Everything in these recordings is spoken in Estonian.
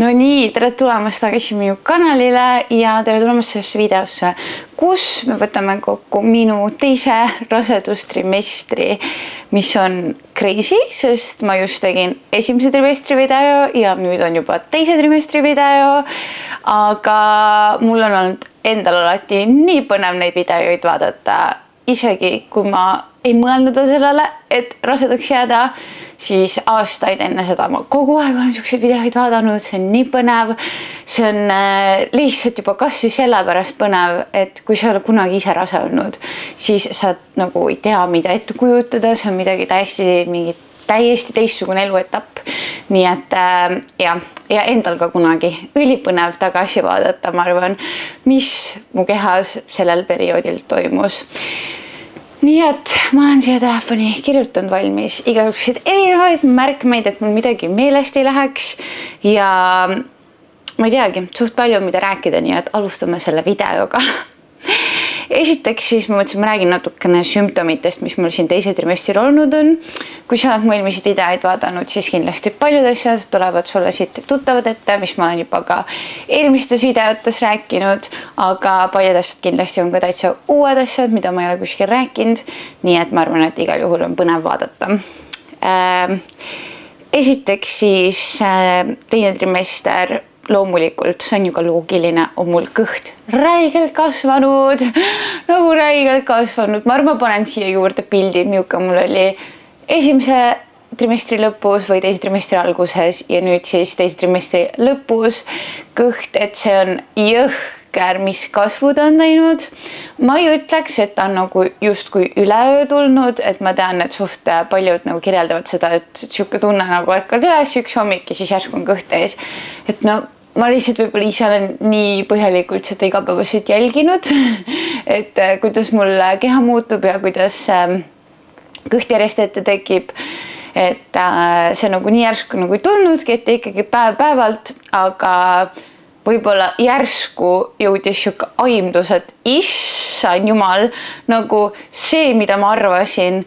No nii, tere tulemast tagasi minu kanalile ja tere tulemast sellesse videosse, kus me võtame kokku minu teise rasedustrimestri, mis on crazy, sest ma just tegin esimese trimestri video ja nüüd on juba teise trimestri video, aga mul on olnud endal alati nii põnev neid videoid vaadata, isegi kui ma ei mõelnud sellele, et rasedaks jääda, siis aastaid enne seda ma kogu aeg olen selliseid videoid vaadanud, see on nii põnev, see on lihtsalt juba kas või sellepärast põnev, et kui sa ei ole kunagi ise rase olnud, siis sa nagu ei tea, mida ette kujutada, see on midagi täiesti teistsugune eluetapp, nii et ja endal ka kunagi ülipõnev tagasi vaadata, ma arvan, mis mu kehas sellel perioodil toimus. Nii et ma olen siia telefoni kirjutanud valmis igasuguseid erinevaid märkmeid, et mul midagi meelest ei läheks ja ma ei teagi, suht palju on mida rääkida, nii et alustame selle videoga. Esiteks siis ma mõtlesin, ma räägin natukene sümptomitest, mis mul siin teise trimestril olnud on. Kui sa oled mu eelmiseid videoid vaadanud, siis kindlasti paljud asjad tulevad sulle siit tuttavad ette, mis ma olen juba ka eelmistes videotes rääkinud, aga paljud asjad kindlasti on ka täitsa uued asjad, mida ma ei ole kuskil rääkinud, nii et ma arvan, et igal juhul on põnev vaadata. Esiteks siis teine trimester, loomulikult, see on ju ka loogiline, on mul kõht räigelt kasvanud, ma arvan, ma panen siia juurde pildi, milline mul oli esimese trimestri lõpus või teise trimestri alguses ja nüüd siis teise trimestri lõpus kõht, et see on jõhker, mis kasvud on teinud. Ma ei ütleks, et ta on nagu justkui üleöö tulnud, et ma tean, et suht paljud nagu kirjeldavad seda, et siuke tunne nagu ärkad üles üks hommik ja siis järsku on kõht ees. Et no, ma lihtsalt võib-olla ise olen nii põhjalikult seda igapäevaselt jälginud, et kuidas mul keha muutub ja kuidas kõht järjest ette tekib. Et see nagu nii järsku nagu ei tulnudki, et ikkagi päev-päevalt, aga võib-olla järsku jõudis siuke aimdus, et issand jumal, nagu see, mida ma arvasin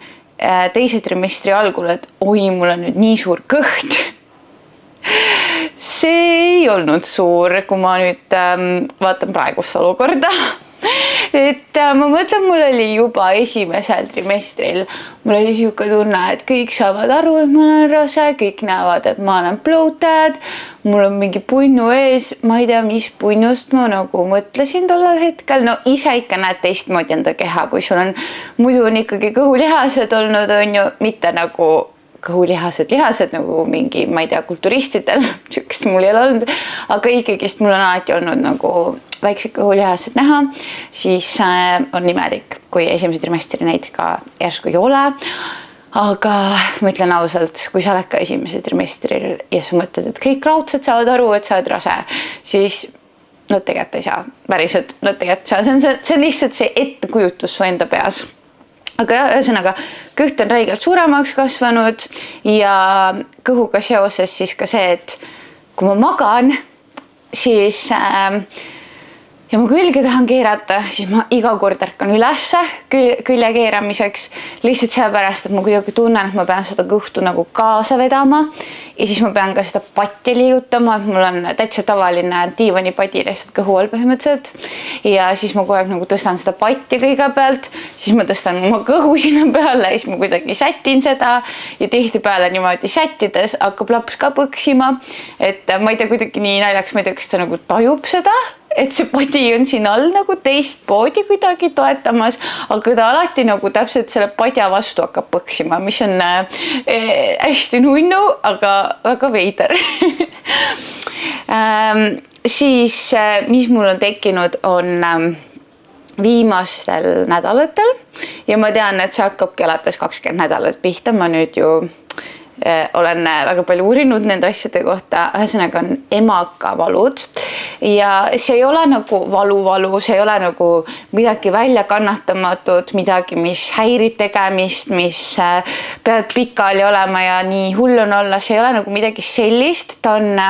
teise trimestri algul, et oi, mul on nüüd nii suur kõht. See ei olnud suur, kui ma nüüd vaatan praegust olukorda. Et ma mõtlen, mul oli juba esimesel trimestril, mul oli siuke tunne, et kõik saavad aru, et ma olen rase, kõik näevad, et ma olen bloated, mul on mingi punnu ees, ma ei tea, mis punnust ma nagu mõtlesin tollel hetkel, no ise ikka näed teistmoodi enda keha, kui sul on, muidu on ikkagi kõhulihased olnud, on ju, mitte nagu kõhulihased nagu mingi, ma ei tea, kulturistidel, siukest mul ei ole olnud, aga ikkagist mul on alati olnud nagu väiksed kõhulihased näha, siis on imelik, kui esimese trimestri neid ka järsku ei ole. Aga ma ütlen ausalt, kui sa oled ka esimese trimestril ja sa mõtled, et kõik raudsed saavad aru, et sa oled rase, siis no tegelikult ei saa, päriselt, no tegelikult ei saa, see on lihtsalt see ettekujutus su enda peas. Aga ühesõnaga, kõht on räigelt suuremaks kasvanud ja kõhuga seoses siis ka see, et kui ma magan, siis ja ma külge tahan keerata, siis ma iga kord ärkan ülesse külje keeramiseks, lihtsalt sellepärast, et ma kuidagi tunnen, et ma pean seda kõhtu nagu kaasa vedama ja siis ma pean ka seda patti liigutama, et mul on täitsa tavaline diivanipadi lihtsalt kõhu all põhimõtteliselt ja siis ma kogu aeg nagu tõstan seda patti kõigepealt, siis ma tõstan oma kõhu sinna peale ja siis ma kuidagi sätin seda ja tihtipeale niimoodi sättides hakkab laps ka põksima, et ma ei tea, kuidagi nii naljaks, ma ei tea, kas ta nagu tajub seda, et see padi on siin all nagu teistpoodi kuidagi toetamas, aga ta alati nagu täpselt selle padja vastu hakkab põksima, mis on hästi nunnu, aga väga veider. Siis, mis mul on tekkinud, on viimastel nädalatel ja ma tean, et see hakkabki alates 20 nädalat pihta, ma nüüd ju olen väga palju uurinud nende asjade kohta, ühesõnaga on emakavalud ja see ei ole nagu valu, see ei ole nagu midagi väljakannatamatut, midagi, mis häirib tegemist, mis pead pikali olema ja nii hull on olla, see ei ole nagu midagi sellist, ta on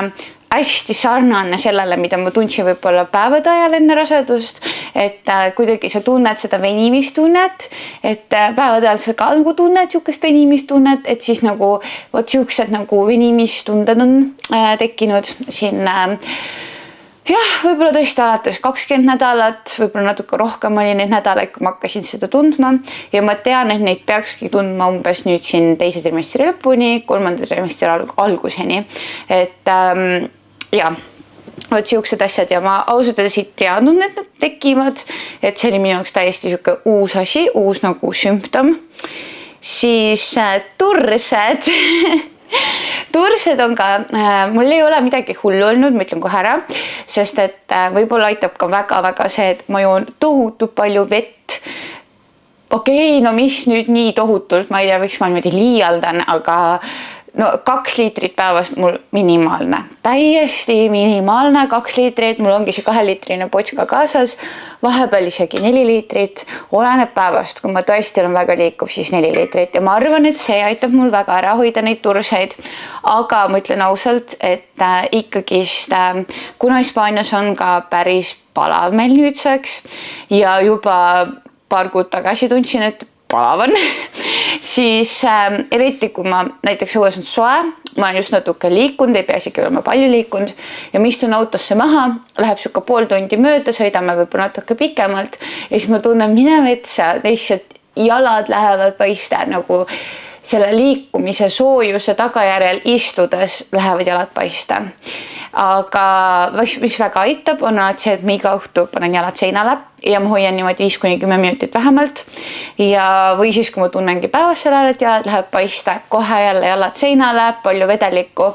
hästi sarnane sellele, mida ma tundsin võib-olla päevade ajal enne rasedust, et kuidagi sa tunned seda venimistunnet, et päevade ajal sa ka nagu tunned niisugust venimistunnet, et siis nagu vot niisugused nagu venimistunded on tekkinud siin jah, võib-olla tõesti alates 20 nädalat, võib-olla natuke rohkem oli neid nädalaid, kui ma hakkasin seda tundma ja ma tean, et neid peakski tundma umbes nüüd siin teise trimestri lõpuni, kolmanda trimestri alguseni, et ja, vot siuksed asjad ja ma ausalt öeldes ei teadnud, et nad tekivad, et see oli minu jaoks täiesti siuke uus asi, uus nagu sümptom. Siis tursed tursed on ka, mul ei ole midagi hullu olnud, ma ütlen kohe ära, sest et võib-olla aitab ka väga-väga see, et ma joon tohutult palju vett. Okei, no mis nüüd nii tohutult, ma ei tea, võiks ma niimoodi liialdan, aga no 2 liitrit päevas mul minimaalne, täiesti minimaalne 2 liitrit, mul ongi see 2-liitrine potska kaasas, vahepeal isegi 4 liitrit, oleneb päevast, kui ma tõesti olen väga liikuv, siis 4 liitrit ja ma arvan, et see aitab mul väga ära hoida neid turseid, aga ma ütlen ausalt, et ikkagist, kuna Hispaanias on ka päris palav meil nüüdseks ja juba paar kuud tagasi tundsin, et palav on, siis eriti kui ma näiteks õues on soe, ma olen just natuke liikunud, ei pea isegi olema palju liikunud ja ma istun autosse maha, läheb siuke pool tundi mööda, sõidame võib-olla natuke pikemalt ja siis ma tunnen mine metsa, lihtsalt jalad lähevad paista nagu selle liikumise soojuse tagajärjel istudes lähevad jalad paista. Aga mis väga aitab, on see, et ma iga õhtu panen jalad seinale ja ma hoian niimoodi 5-10 minutit vähemalt. Ja või siis, kui ma tunnengi päevas sellele, et jalad läheb paista, kohe jälle jalad seinale, palju vedelikku,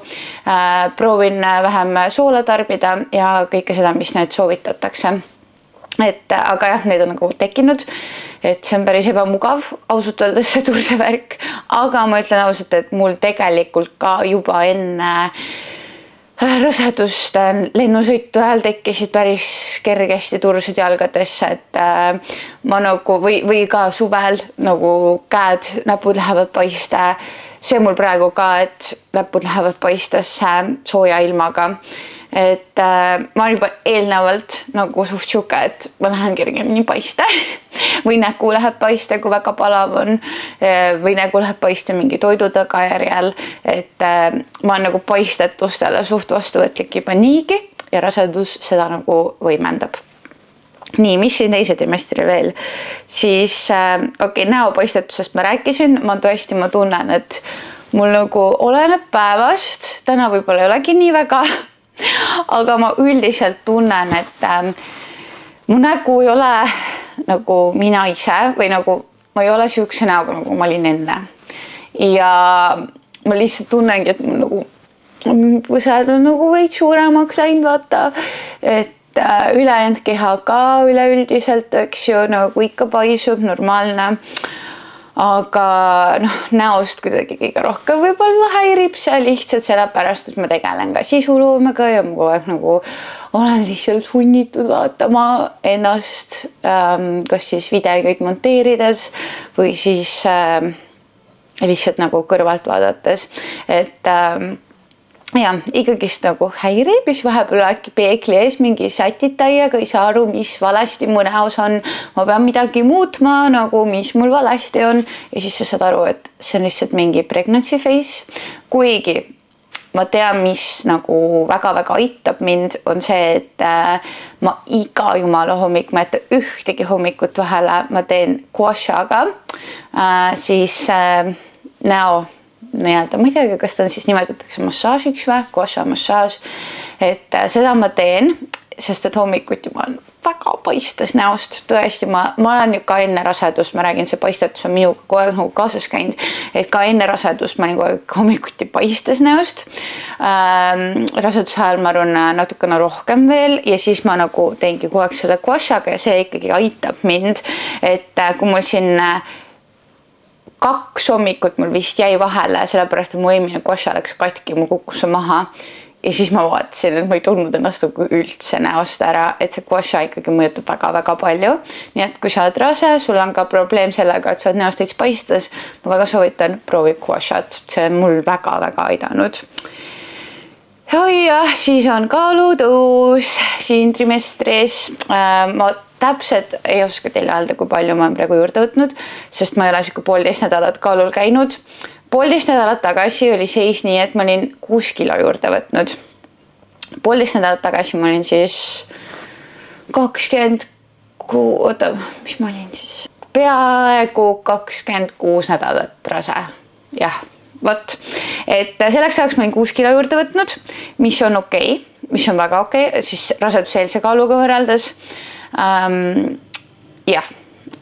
proovin vähem soola tarbida ja kõike seda, mis need soovitatakse. Aga jah, need on nagu tekkinud, et see on päris ebamugav, ausalt öeldes see tursevärk, aga ma ütlen ausalt, et mul tegelikult ka juba enne rasedust lennusõitu ajal tekkisid päris kergesti tursed jalgadesse, et ma nagu või ka suvel nagu käed, näpud lähevad paista, see mul praegu ka, et näpud lähevad paistasse sooja ilmaga. Et ma olen juba eelnevalt nagu suht siuke, et ma lähen kergemini paista või nägu läheb paista, kui väga palav on või nägu läheb paista mingi toidu tagajärjel, et ma olen nagu paistetustele suht vastuvõtlik juba niigi ja rasedus seda nagu võimendab. Nii, mis siin teise trimestri veel? Siis näopaistetusest ma rääkisin, ma tunnen, et mul nagu oleneb päevast, täna võib-olla ei olegi nii väga, aga ma üldiselt tunnen, et mu nägu ei ole nagu mina ise või nagu ma ei ole siukse näoga, nagu ma olin enne. Ja ma lihtsalt tunnengi, et mul nagu pused on nagu veid suuremaks läinud, vaata, et ülejäänud keha ka üleüldiselt, eks ju, nagu ikka paisub, normaalne. Aga näost kuidagi kõige rohkem võib-olla häirib see lihtsalt sellepärast, et ma tegelen ka sisuloomega ja ma kogu aeg nagu olen lihtsalt hunnitud vaatama ennast, kas siis videoid monteerides või siis lihtsalt nagu kõrvalt vaadates, et ja ikkagist nagu häirib, siis vahepeal äkki peegli ees mingi sätitajega, ei saa aru, mis valesti mu näos on, ma pean midagi muutma, nagu mis mul valesti on ja siis sa saad aru, et see on lihtsalt mingi pregnancy face, kuigi ma tean, mis nagu väga-väga aitab mind, on see, et ma iga jumala hommik, ma jätan ühtegi hommikut vahele, ma teen gua shaga, siis näo nii-öelda, ma ei teagi, kas ta on siis nimetatakse massaažiks või, gua sha massaaž, et seda ma teen, sest et hommikuti ma olen väga paistes näost, tõesti, ma olen ju ka enne rasedust, ma räägin, see paistetus on minuga kogu aeg nagu kaasas käinud, et ka enne rasedust ma olin kogu aeg hommikuti paistes näost, raseduse ajal ma arvan natukene rohkem veel ja siis ma nagu teengi kogu aeg selle gua shaga ja see ikkagi aitab mind, et kui mul siin 2 hommikut mul vist jäi vahele, sellepärast et mu eelmine gua sha läks katki, mu kukkus maha ja siis ma vaatasin, et ma ei tundnud ennast nagu üldse näost ära, et see gua sha ikkagi mõjutab väga-väga palju. Nii et kui sa oled rase, sul on ka probleem sellega, et sa oled näost veits paistes, ma väga soovitan proovi gua shat, see on mul väga-väga aidanud. jah, siis on kaalutõus siin trimestris. Ma täpselt ei oska teile öelda, kui palju ma olen praegu juurde võtnud, sest ma ei ole 1,5 nädalat kaalul käinud. 1,5 nädalat tagasi oli seis nii, et ma olin 6 kilo juurde võtnud. 1,5 nädalat tagasi ma olin siis 26, mis ma olin siis? Peaaegu 26 nädalat rase. Jah, vot. Et selleks ajaks ma olin 6 kilo juurde võtnud, mis on okei, mis on väga okei, siis raseduseelse kaaluga võrreldes. Jah,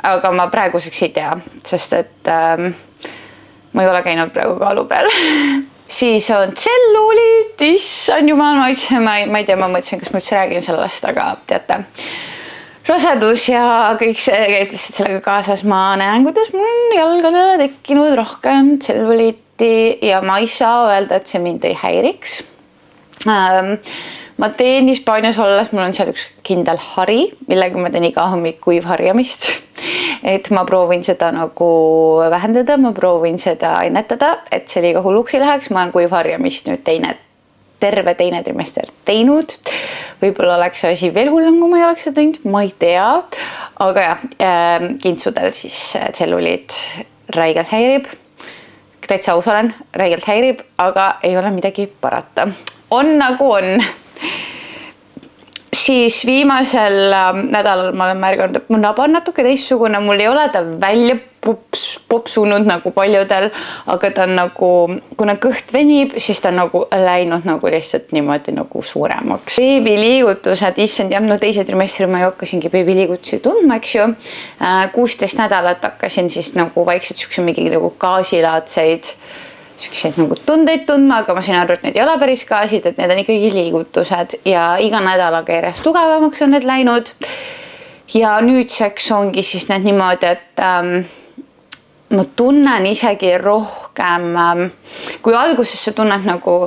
aga ma praeguseks ei tea, sest et ma ei ole käinud praegu kaalu peal. Siis on tselluliit, issand jumal, ma ei tea, ma mõtlesin, kas ma üldse räägin sellest, aga teate, rasedus ja kõik see käib lihtsalt sellega kaasas. Ma näen, kuidas mul on jalgadele tekkinud rohkem tselluliiti ja ma ei saa öelda, et see mind ei häiriks. Ma teen Hispaanias olles, mul on seal üks kindel hari, millega ma teen iga hommik kuivharjamist. Et ma proovin seda nagu vähendada, ma proovin seda ennetada, et see liiga hulluks ei läheks. Ma olen kuivharjamist nüüd terve teine trimester teinud. Võib-olla oleks see asi veel hullem, kui ma ei oleks seda teinud, ma ei tea. Aga jah, kintsudel siis tselluliit räigelt häirib. Täitsa aus olen, räigelt häirib, aga ei ole midagi parata. On nagu on. Siis viimasel nädalal ma olen märganud, et mu naba on natuke teistsugune, mul ei ole ta välja popsunud nagu paljudel, aga ta on nagu, kuna kõht venib, siis ta on nagu läinud nagu lihtsalt niimoodi nagu suuremaks. Beebiliigutused, issand jah, no teise trimestri ma hakkasingi beebiliigutusi tundma, eks ju. 16 nädalat hakkasin siis nagu vaikselt mingi nagu gaasilaadseid nagu tundeid tundma, aga ma sain aru, et need ei ole päris gaasid, et need on ikkagi liigutused ja iga nädalaga järjest tugevamaks on need läinud. Ja nüüdseks ongi siis need niimoodi, et ma tunnen isegi rohkem, kui alguses sa tunned nagu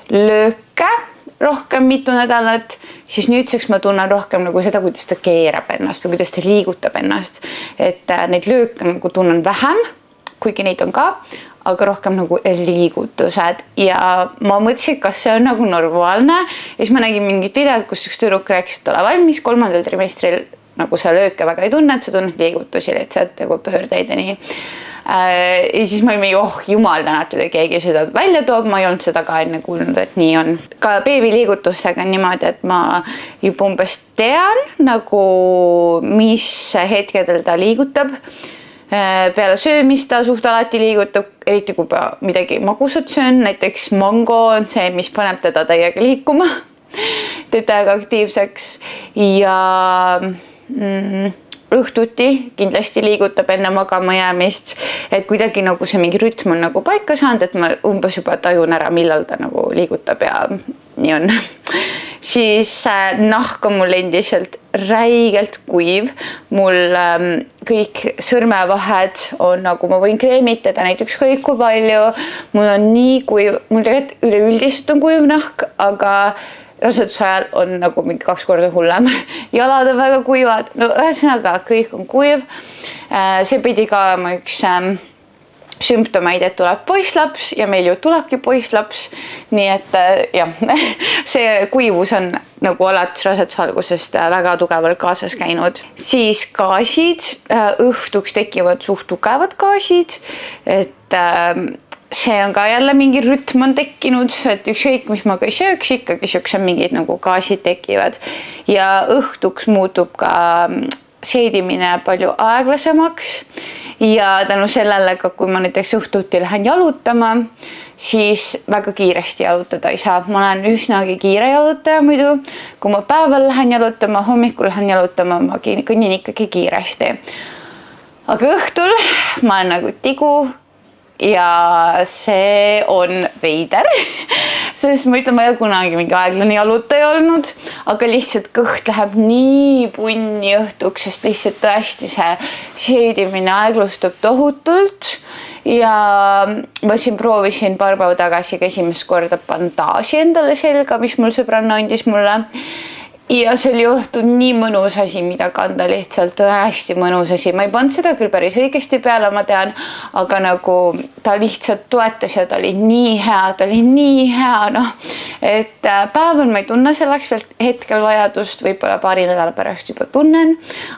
lööke rohkem mitu nädalat, siis nüüdseks ma tunnen rohkem nagu seda, kuidas ta keerab ennast või kuidas ta liigutab ennast. Et neid lööke nagu tunnen vähem, kuigi neid on ka, aga rohkem nagu liigutused ja ma mõtlesin, kas see on nagu normaalne ja siis ma nägin mingit videot, kus üks tüdruk rääkis, et ole valmis 3. trimestril nagu sa lööke väga ei tunne, et sa tunned liigutusi lihtsalt nagu pöördeid ja nii. Ja siis ma olin, jumal tänatud, et keegi seda välja toob, ma ei olnud seda ka enne kuulnud, et nii on. Ka beebiliigutustega on niimoodi, et ma juba umbes tean nagu, mis hetkedel ta liigutab. Peale söömist ta suht alati liigutab, eriti kui midagi magusat söön, näiteks mango on see, mis paneb teda täiega liikuma, teeb täiega aktiivseks ja õhtuti kindlasti liigutab enne magama jäämist, et kuidagi nagu see mingi rütm on nagu paika saanud, et ma umbes juba tajun ära, millal ta nagu liigutab ja nii on. Siis nahk on mul endiselt räigelt kuiv. Mul kõik sõrmevahed on nagu, ma võin kreemitada näiteks kõik kui palju. Mul on nii kuiv, mul tegelikult üleüldiselt on kuiv nahk, aga raseduse ajal on nagu mingi 2 korda hullem. Jalad on väga kuivad, no ühesõnaga kõik on kuiv. See pidi ka olema üks sümptomeid, et tuleb poisslaps ja meil ju tulebki poisslaps. Nii et jah, see kuivus on nagu alates raseduse algusest väga tugevalt kaasas käinud. Siis gaasid, õhtuks tekivad suht tugevad gaasid, et see on ka jälle mingi rütm on tekkinud, et ükskõik, mis ma ka ei sööks, ikkagi siuksed mingid nagu gaasid tekivad ja õhtuks muutub ka seedimine palju aeglasemaks ja tänu sellele, kui ma näiteks õhtuti lähen jalutama, siis väga kiiresti jalutada ei saa. Ma olen üsnagi kiire jalutaja muidu. Kui ma päeval lähen jalutama, hommikul lähen jalutama, ma kõnnin ikkagi kiiresti. Aga õhtul ma olen nagu tigu ja see on veider, sest ma ütlen, ma ei ole kunagi mingi aeglane jalutaja olnud, aga lihtsalt kõht läheb nii punni õhtuks, sest lihtsalt tõesti see seedimine aeglustub tohutult ja ma siin proovisin paar päeva tagasi esimest korda bandaaži endale selga, mis mul sõbranna andis mulle ja see oli õhtul nii mõnus asi, mida kanda, lihtsalt hästi mõnus asi. Ma ei pannud seda küll päris õigesti peale, ma tean, aga nagu ta lihtsalt toetas ja ta oli nii hea, noh. Et päeval ma ei tunne selleks veel hetkel vajadust, võib-olla paari nädala pärast juba tunnen,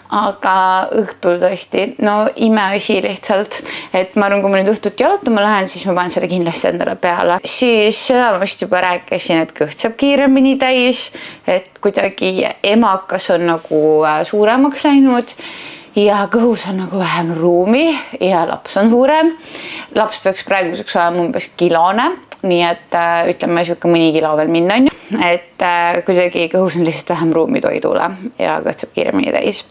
aga õhtul tõesti, no imeasi lihtsalt, et ma arvan, kui ma nüüd õhtut jalutama lähen, siis ma panen selle kindlasti endale peale. Siis seda ma vist juba rääkisin, et kõht saab kiiremini täis, et kuidagi emakas on nagu suuremaks läinud ja kõhus on nagu vähem ruumi ja laps on suurem. Laps peaks praeguseks olema umbes kilone, nii et ütleme siuke mõni kilo veel minna on ju. Et kuidagi kõhus on lihtsalt vähem ruumi toidule ja kõht saab kiiremini täis.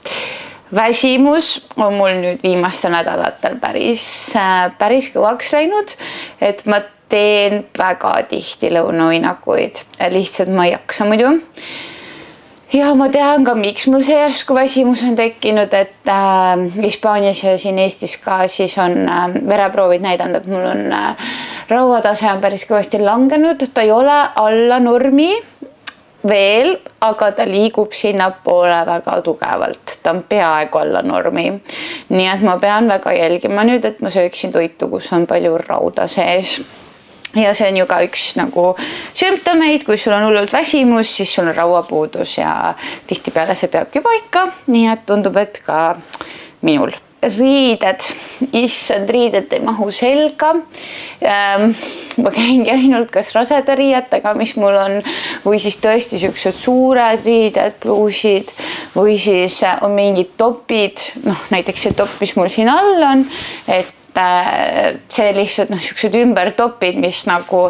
Väsimus on mul nüüd viimastel nädalatel päris kõvaks läinud, et ma teen väga tihti lõunauinakuid, lihtsalt ma ei jaksa muidu. Ja ma tean ka, miks mul see järsku väsimus on tekkinud, et Hispaanias ja siin Eestis ka siis on vereproovid näidanud, et mul on rauatase on päris kõvasti langenud, ta ei ole alla normi veel, aga ta liigub sinnapoole väga tugevalt, ta on peaaegu alla normi. Nii et ma pean väga jälgima nüüd, et ma sööksin toitu, kus on palju rauda sees. Ja see on ju ka üks nagu sümptomeid, kui sul on hullult väsimus, siis sul on rauapuudus ja tihtipeale see peabki paika, nii et tundub, et ka minul. Riided, issand, riided ei mahu selga. Ma käingi ainult kas raseda riietega, mis mul on, või siis tõesti siuksed suured riided, pluusid, või siis on mingid topid, noh näiteks see top, mis mul siin all on, et see lihtsalt siuksed ümbertopid, mis nagu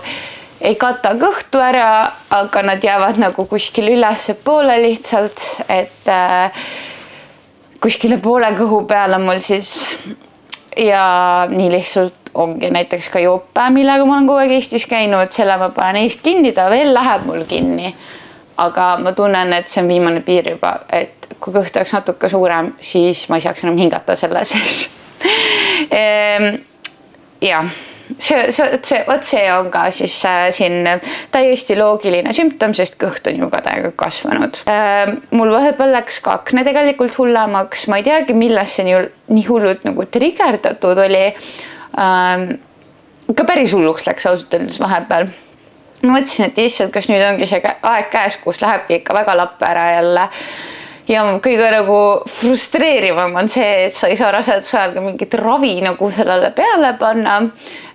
ei kata kõhtu ära, aga nad jäävad nagu kuskil ülesse poole lihtsalt, et kuskile poole kõhu peale mul siis ja nii lihtsalt ongi näiteks ka jope, millega ma olen kogu aeg Eestis käinud, selle ma panen eest kinni, ta veel läheb mul kinni, aga ma tunnen, et see on viimane piir juba, et kui kõht oleks natuke suurem, siis ma ei saaks enam hingata selle sees. Ja see on ka siis siin täiesti loogiline sümptom, sest kõht on ju ka täiega kasvanud. Mul vahepeal läks ka akne tegelikult hullemaks, ma ei teagi, milles see nii hullult nagu trigerdatud oli. Ka päris hulluks läks ausalt öeldes vahepeal. Ma mõtlesin, et issand, kas nüüd ongi see aeg käes, kus lähebki ikka väga lappe ära jälle. Ja kõige nagu frustreerivam on see, et sa ei saa raseduse ajal ka mingit ravi nagu sellele peale panna.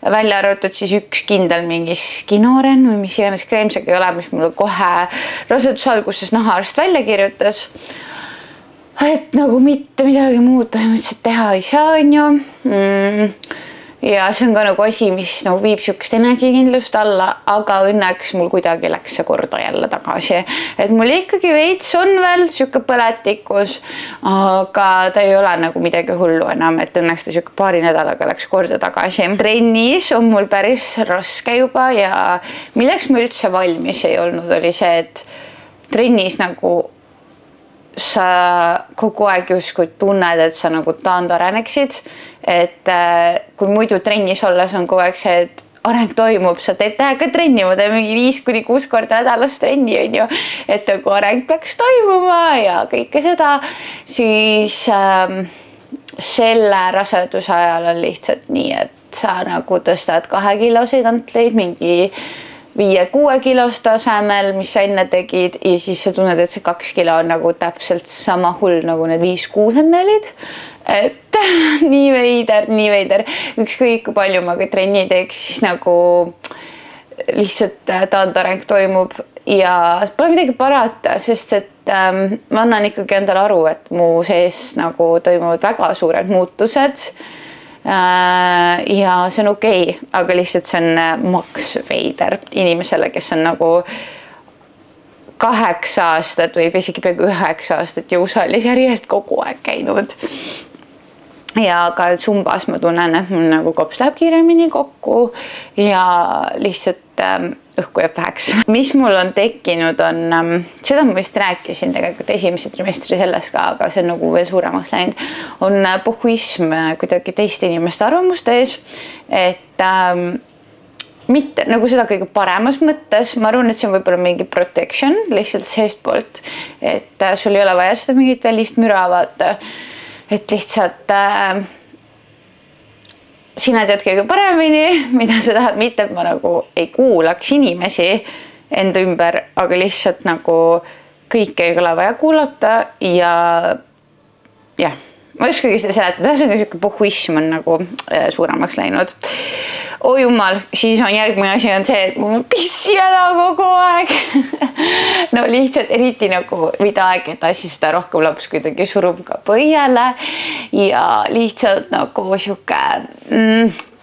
Välja arvatud siis üks kindel mingi skinoren või mis iganes kreemsega ei ole, mis mulle kohe raseduse alguses nahaarst välja kirjutas. Et nagu mitte midagi muud põhimõtteliselt teha ei saa, on ju. Ja see on ka nagu asi, mis nagu viib siukest energiakindlust alla, aga õnneks mul kuidagi läks see korda jälle tagasi. Et mul ikkagi veits on veel siuke põletikus, aga ta ei ole nagu midagi hullu enam, et õnneks ta siuke paari nädalaga läks korda tagasi. Trennis on mul päris raske juba ja milleks ma üldse valmis ei olnud, oli see, et trennis nagu sa kogu aeg justkui tunned, et sa nagu taandareneksid, et kui muidu trennis olles on kogu aeg see, et areng toimub, sa teed tähega trenni, ma teen mingi 5-6 korda nädalas trenni, on ju, et kui areng peaks toimuma ja kõike seda, siis selle raseduse ajal on lihtsalt nii, et sa nagu tõstad 2-kiloseid antleid mingi 5-6 kilost tasemel, mis sa enne tegid ja siis sa tunned, et see 2 kilo on nagu täpselt sama hull nagu need 5-6 ennelid. Et nii veider. Ükskõik kui palju ma ka trenni teeks, siis nagu lihtsalt taandareng toimub ja pole midagi parata, sest et ma annan ikkagi endale aru, et mu sees nagu toimuvad väga suured muutused. Ja see on okei, aga lihtsalt see on maks veider inimesele, kes on nagu 8 aastat või isegi peaaegu 9 aastat jõusaalis järjest kogu aeg käinud. Ja ka zumbas ma tunnen, et mul nagu kops läheb kiiremini kokku ja lihtsalt õhku jääb väheks. Mis mul on tekkinud on, seda ma vist rääkisin tegelikult esimese trimestri selles ka, aga see on nagu veel suuremaks läinud, on pohhuism kuidagi teiste inimeste arvamuste ees, et mitte nagu seda kõige paremas mõttes, ma arvan, et see on võib-olla mingi protection lihtsalt seest poolt, et sul ei ole vaja seda mingit välist müra vaata, et lihtsalt sina tead kõige paremini, mida sa tahad, mitte et ma nagu ei kuulaks inimesi enda ümber, aga lihtsalt nagu kõike ei ole vaja kuulata ja jah, ma ei oskagi seda seletada, see on selline puhuism on nagu suuremaks läinud. Oh jumal, siis on järgmine asi on see, et mul on pissijäda kogu aeg. No lihtsalt eriti nagu mida aeg edasi, seda rohkem laps kuidagi surub ka põhjale ja lihtsalt nagu siuke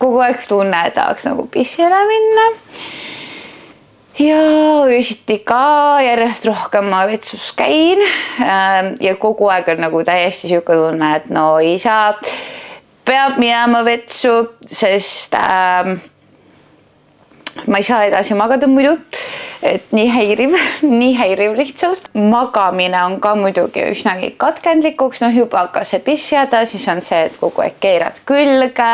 kogu aeg tunne, et tahaks nagu pissijäle minna. Ja öösiti ka järjest rohkem ma vetsus käin ja kogu aeg on nagu täiesti siuke tunne, et no isa peab minema vetsu, sest ma ei saa edasi magada muidu, et nii häiriv lihtsalt. Magamine on ka muidugi üsnagi katkendlikuks, noh juba ka see pissjäda, siis on see, et kogu aeg keerad külge,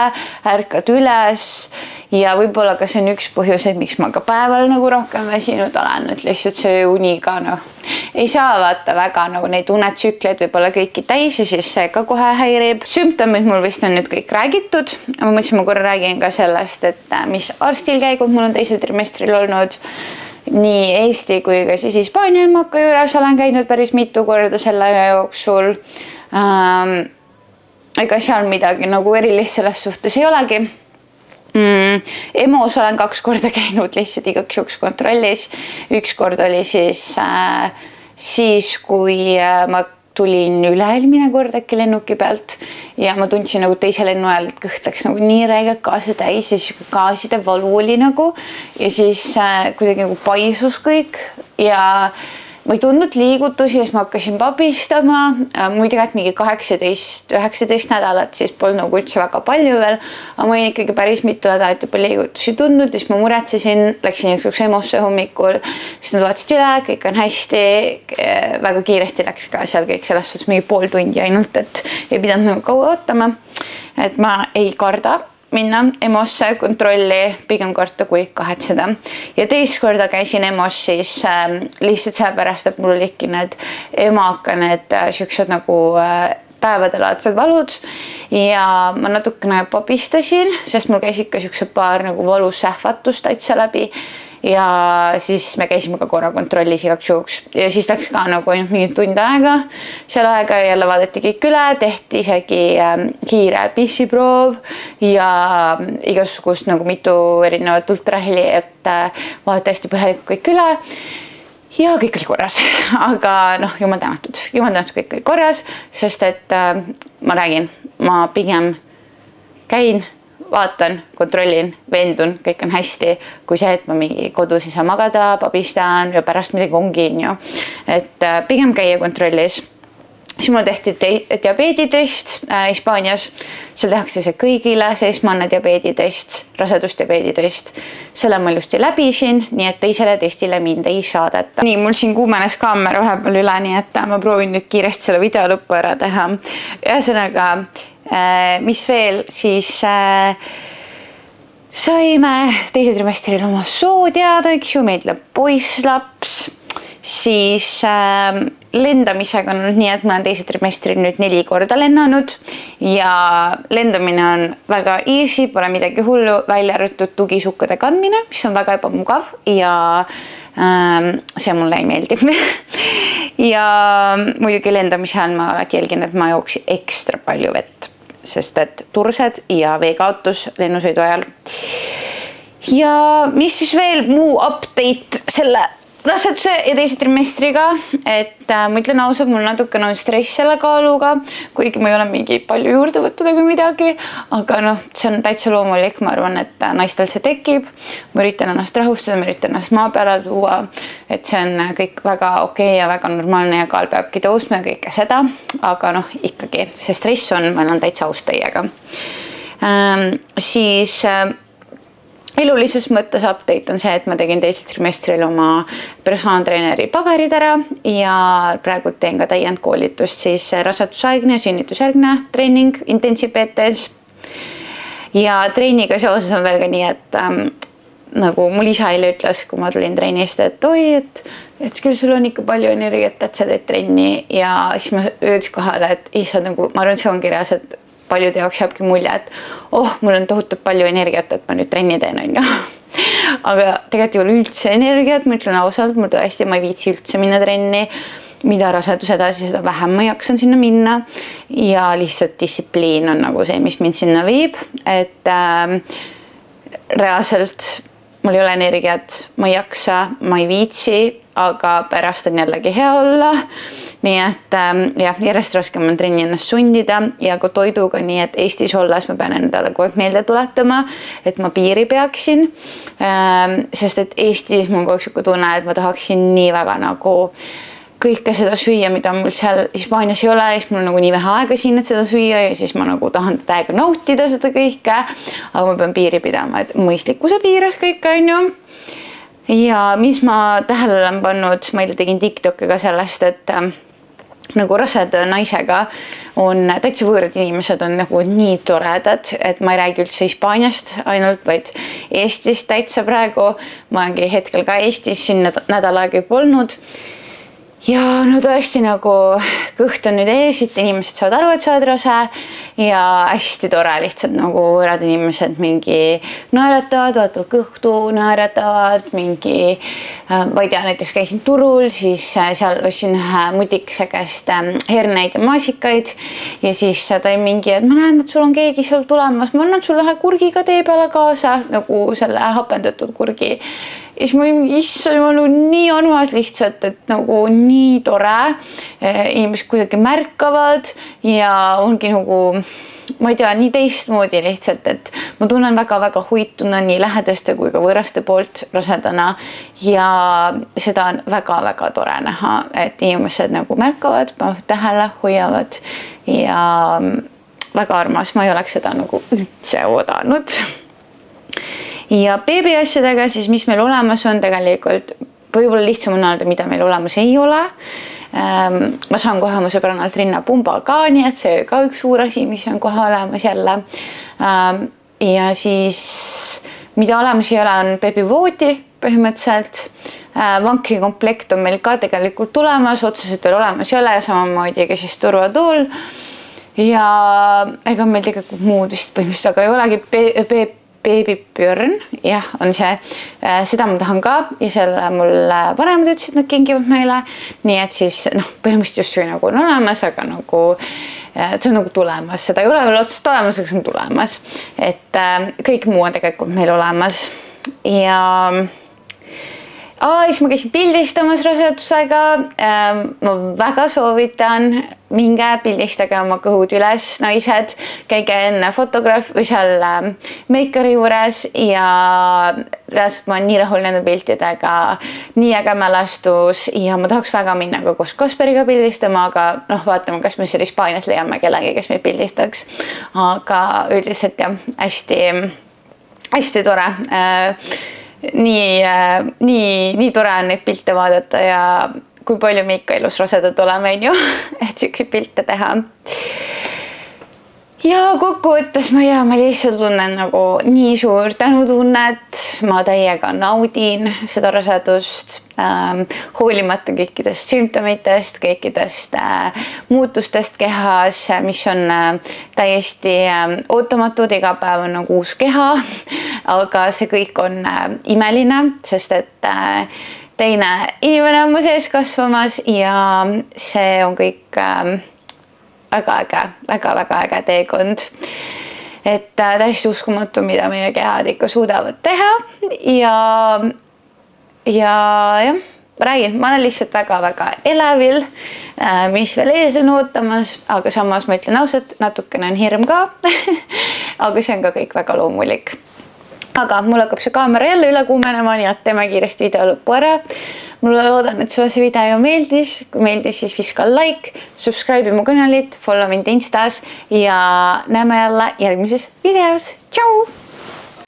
ärkad üles ja võib-olla ka see on üks põhjus, et miks ma ka päeval nagu rohkem väsinud olen, et lihtsalt see uni ka noh, ei saa vaata väga nagu neid unetsükleid võib-olla kõiki täis ja siis see ka kohe häirib. Sümptomid mul vist on nüüd kõik räägitud. Ma mõtlesin, ma korra räägin ka sellest, et mis arstil käigud mul on teisel trimestril olnud. Nii Eesti kui ka siis Hispaania emaka juures olen käinud päris mitu korda selle jooksul. Ega seal midagi nagu erilist selles suhtes ei olegi. EMO-s olen 2 korda käinud lihtsalt igaks juhuks kontrollis. Üks kord oli siis kui ma tulin üle-eelmine kord äkki lennuki pealt ja ma tundsin nagu teise lennu ajal, et kõht läks nagu nii räigelt gaasi täis ja siis gaaside valu oli nagu ja siis kuidagi nagu paisus kõik ja ma ei tundnud liigutusi ja siis ma hakkasin pabistama. Mul tegelikult mingi 18-19 nädalat, siis polnud nagu üldse väga palju veel, aga ma ikkagi päris mitu nädalat juba liigutusi tundnud ja siis ma muretsesin, läksin üks EMO-sse hommikul, siis nad vaatasid üle, kõik on hästi, väga kiiresti läks ka seal kõik selles suhtes mingi pool tundi ainult, et ei pidanud nagu kaua ootama, et ma ei karda minna EMO-sse kontrolli, pigem karta kui kahetseda. Ja teist korda käisin EMO-s siis lihtsalt seepärast, et mul olidki need emaka, need siuksed nagu päevadelaadsed valud ja ma natukene pabistasin, sest mul käis ikka siuksed paar nagu valus sähvatust täitsa läbi ja siis me käisime ka korra kontrollis igaks juhuks ja siis läks ka nagu ainult mingi tund aega. Seal aega jälle vaadati kõik üle, tehti isegi kiire pissiproov ja igasugust nagu mitu erinevat ultraheli, et vaadati hästi põhjalikult kõik üle ja kõik oli korras, aga noh, jumal tänatud kõik oli korras, sest et ma räägin, ma pigem käin, vaatan, kontrollin, veendun, kõik on hästi, kui see, et ma mingi kodus ei saa magada, pabistan ja pärast midagi ongi, et pigem käia kontrollis. Siis mul tehti diabeeditest Hispaanias, seal tehakse see kõigile, see esmane diabeeditest, rasedusdiabeeditest. Selle ma ilusti läbisin, nii et teisele testile mind ei saadeta. Nii, mul siin kuumenes kaamera vahepeal üle, nii et ma proovin nüüd kiiresti selle video lõppu ära teha. Ühesõnaga, mis veel, siis saime teise trimestril oma soo teada, eks ju, meil tuleb poisslaps, siis lendamisega on nii, et ma olen teise trimestril nüüd 4 korda lennanud ja lendamine on väga easy, pole midagi hullu, välja arvatud tugisukkade kandmine, mis on väga ebamugav ja see mulle ei meeldi. Ja muidugi lendamise ajal ma alati jälgin, et ma jooksin ekstra palju vett, sest et tursed ja veekaotus lennusõidu ajal. Ja mis siis veel muu update selle raseduse ja teise trimestriga, et ma ütlen ausalt, mul natukene on stress selle kaaluga, kuigi ma ei ole mingi palju juurde võtnud ega midagi, aga noh, see on täitsa loomulik, ma arvan, et naistel see tekib. Ma üritan ennast rahustada, ma üritan ennast maa peale tuua, et see on kõik väga okei ja väga normaalne ja kaal peabki tõusma ja kõike seda, aga noh, ikkagi see stress on, ma olen täitsa aus teiega. Siis elulises mõttes update on see, et ma tegin teisel trimestril oma personaaltreeneri paberid ära ja praegu teen ka täiendkoolitust siis rasedusaegne ja sünnitusjärgne treening intensiivpeetes. Ja treeniga seoses on veel ka nii, et nagu mul isa eile ütles, kui ma tulin trennist, et oi, et küll sul on ikka palju energiat, et sa teed trenni ja siis ma öeldes kohale, et issand, nagu ma arvan, et see ongi reaalselt paljude jaoks jääbki mulje, et mul on tohutult palju energiat, et ma nüüd trenni teen, on ju. Aga tegelikult ei ole üldse energiat, ma ütlen ausalt, mul tõesti, ma ei viitsi üldse minna trenni, mida rasedus edasi, seda vähem ma jaksan sinna minna ja lihtsalt distsipliin on nagu see, mis mind sinna viib, et reaalselt mul ei ole energiat, ma ei jaksa, ma ei viitsi, aga pärast on jällegi hea olla. Nii et jah, järjest raskem on trenni ennast sundida ja ka toiduga nii, et Eestis olles ma pean endale kogu aeg meelde tuletama, et ma piiri peaksin. Sest et Eestis mul kogu aeg tunne, et ma tahaksin nii väga nagu kõike seda süüa, mida mul seal Hispaanias ei ole, siis mul on nagu nii vähe aega siin, et seda süüa ja siis ma nagu tahan täiega nautida seda kõike, aga ma pean piiri pidama, et mõistlikkuse piires kõik on ju. Ja mis ma tähele olen pannud, ma eile tegin TikTok'i ka sellest, et nagu raseda naisega on täitsa võõrad inimesed on nagu nii toredad, et ma ei räägi üldse Hispaaniast ainult, vaid Eestist täitsa praegu. Ma olengi hetkel ka Eestis, siin nädal aega juba olnud. Ja no tõesti nagu kõht on nüüd ees, et inimesed saavad aru, et sa oled rase ja hästi tore lihtsalt nagu võõrad inimesed mingi naeratavad, vaatavad kõhtu, naeratavad, mingi, ma ei tea, näiteks käisin turul, siis seal ostsin ühe mutikese käest herneid ja maasikaid ja siis tõi mingi, et ma näen, et sul on keegi seal tulemas, ma annan sulle ühe kurgiga tee peale kaasa, nagu selle hapendatud kurgi. Ja siis ma olen nii armas lihtsalt, et nagu nii tore, inimesed kuidagi märkavad ja ongi nagu, ma ei tea, nii teistmoodi lihtsalt, et ma tunnen väga-väga huituna nii lähedaste kui ka võõraste poolt rasedana ja seda on väga-väga tore näha, et inimesed nagu märkavad, tähele hoiavad ja väga armas, ma ei oleks seda nagu üldse oodanud. Ja beebi asjadega siis, mis meil olemas on tegelikult, võib-olla lihtsam on öelda, mida meil olemas ei ole. Ma saan kohe oma sõbrannalt rinnapumba ka, nii et see ka üks suur asi, mis on kohe olemas jälle. Ja siis, mida olemas ei ole, on beebivoodi põhimõtteliselt. Vankrikomplekt on meil ka tegelikult tulemas, otseselt veel olemas ei ole, samamoodi ka siis turvatool. Ja ega meil tegelikult muud vist põhimõtteliselt, aga ei olegi beebipürn, jah, on see, seda ma tahan ka ja selle mul vanemad ütlesid, nad kingivad meile, nii et siis põhimõtteliselt justkui nagu on olemas, aga nagu see on nagu tulemas, seda ei ole veel otsest olemas, aga see on tulemas, et kõik muu on tegelikult meil olemas ja siis ma käisin pildistamas rasedusega, ma väga soovitan, minge pildistage oma kõhud üles, naised, käige enne fotograaf või seal meikari juures ja reaalselt ma olen nii rahul nende piltidega, nii äge mälestus ja ma tahaks väga minna ka koos Kasperiga pildistama, aga vaatame, kas me seal Hispaanias leiame kellegi, kes meid pildistaks, aga üldiselt jah, hästi tore. Nii tore on neid pilte vaadata ja kui palju me ikka elus rasedad oleme, on ju, et siukseid pilte teha. Ja kokkuvõttes ma lihtsalt tunnen nagu nii suur tänutunnet, ma täiega naudin seda rasedust, hoolimata kõikidest sümptomitest, kõikidest muutustest kehas, mis on täiesti ootamatud, iga päev on nagu uus keha, aga see kõik on imeline, sest et teine inimene on mu sees kasvamas ja see on kõik väga äge teekond. Et täiesti uskumatu, mida meie kehad ikka suudavad teha ja jah, ma räägin, ma olen lihtsalt väga elevil, mis veel ees on ootamas, aga samas ma ütlen ausalt, natukene on hirm ka, aga see on ka kõik väga loomulik. Aga mul hakkab see kaamera jälle üle kuumenema, nii et teeme kiiresti video lõppu ära. Mulle loodan, et sulle see video meeldis. Kui meeldis, siis viska like, subscribe mu kanalit, follow mind Instas ja näeme jälle järgmises videos. Tšau!